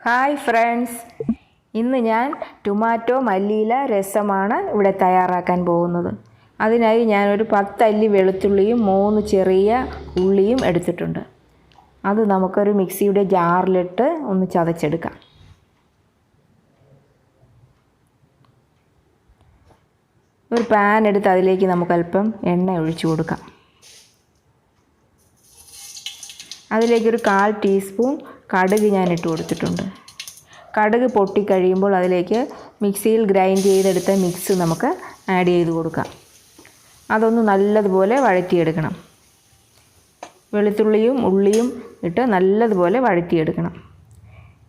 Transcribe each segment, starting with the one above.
Hi friends, ഇന്ന് ഞാൻ tomato മല്ലിയില രസമാണ് ഇവിടെ തയ്യാറാക്കാൻ പോകുന്നത്. അതിനായി ഞാനൊരു 10 അല്ലി വെളുത്തുള്ളിയും 3 ചെറിയ ഉള്ളിയും എടുത്തിട്ടുണ്ട്. അത് നമുക്കൊരു മിക്സിയുടെ ജാറിലിട്ട് ഒന്ന് ചതച്ചെടുക്കാം. ഒരു പാൻ എടുത്ത് അതിലേക്ക് നമുക്കല്പം എണ്ണ ഒഴിച്ചു കൊടുക്കാം. അതിലേക്കൊരു 1/4 ടീസ്പൂൺ കടുക് ഞാൻ ഇട്ട് കൊടുത്തിട്ടുണ്ട്. കടുക് പൊട്ടിക്കഴിയുമ്പോൾ അതിലേക്ക് മിക്സിയിൽ ഗ്രൈൻഡ് ചെയ്തെടുത്ത മിക്സ് നമുക്ക് ആഡ് ചെയ്ത് കൊടുക്കാം. അതൊന്ന് നല്ലതുപോലെ വഴറ്റിയെടുക്കണം. വെളുത്തുള്ളിയും ഉള്ളിയും ഇട്ട് നല്ലതുപോലെ വഴറ്റിയെടുക്കണം.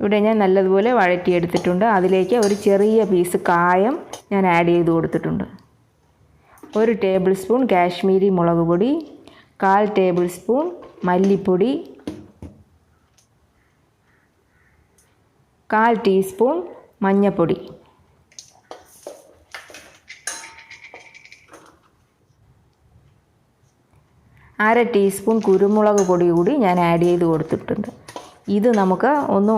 ഇവിടെ ഞാൻ നല്ലതുപോലെ വഴറ്റിയെടുത്തിട്ടുണ്ട്. അതിലേക്ക് ഒരു ചെറിയ പീസ് കായം ഞാൻ ആഡ് ചെയ്ത് കൊടുത്തിട്ടുണ്ട്. 1 ടേബിൾ സ്പൂൺ കാശ്മീരി മുളക് പൊടി, 1/4 ടേബിൾ സ്പൂൺ മല്ലിപ്പൊടി, 1/4 ടീസ്പൂൺ മഞ്ഞൾപ്പൊടി, അര ടീസ്പൂൺ കുരുമുളക് പൊടി കൂടി ഞാൻ ആഡ് ചെയ്ത് കൊടുത്തിട്ടുണ്ട്. ഇത് നമുക്ക് ഒന്ന്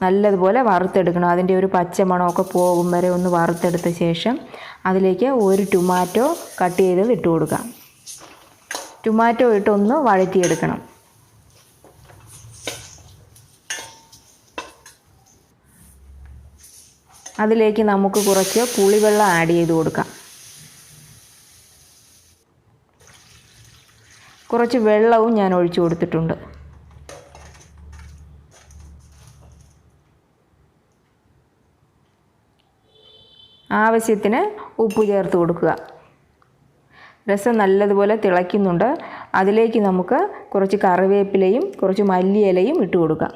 നല്ലതുപോലെ വറുത്തെടുക്കണം. അതിൻ്റെ ഒരു പച്ചമണമൊക്കെ പോകും വരെ ഒന്ന് വറുത്തെടുത്ത ശേഷം അതിലേക്ക് ഒരു ടൊമാറ്റോ കട്ട് ചെയ്തത് ഇട്ട് കൊടുക്കാം. ടൊമാറ്റോ ഇട്ടൊന്ന് വഴറ്റിയെടുക്കണം. അതിലേക്ക് നമുക്ക് കുറച്ച് പുളിവെള്ളം ആഡ് ചെയ്ത് കൊടുക്കാം. കുറച്ച് വെള്ളവും ഞാൻ ഒഴിച്ചു കൊടുത്തിട്ടുണ്ട്. ആവശ്യത്തിന് ഉപ്പ് ചേർത്ത് കൊടുക്കുക. രസം നല്ലതുപോലെ തിളയ്ക്കുന്നുണ്ട്. അതിലേക്ക് നമുക്ക് കുറച്ച് കറിവേപ്പിലയും കുറച്ച് മല്ലിയിലയും ഇട്ട് കൊടുക്കാം.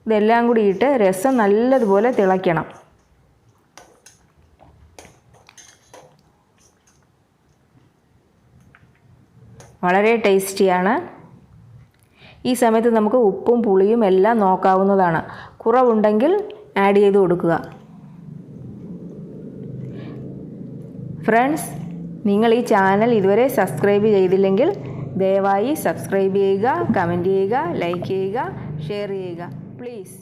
ഇതെല്ലാം കൂടി ഇട്ട് രസം നല്ലതുപോലെ തിളയ്ക്കണം. വളരെ ടേസ്റ്റിയാണ്. ഈ സമയത്ത് നമുക്ക് ഉപ്പും പുളിയും എല്ലാം നോക്കാവുന്നതാണ്. കുറവുണ്ടെങ്കിൽ ആഡ് ചെയ്ത് കൊടുക്കുക. ഫ്രണ്ട്സ്, നിങ്ങൾ ഈ ചാനൽ ഇതുവരെ സബ്സ്ക്രൈബ് ചെയ്തില്ലെങ്കിൽ ദയവായി സബ്സ്ക്രൈബ് ചെയ്യുക, കമൻറ്റ് ചെയ്യുക, ലൈക്ക് ചെയ്യുക, ഷെയർ ചെയ്യുക. പ്ലീസ്.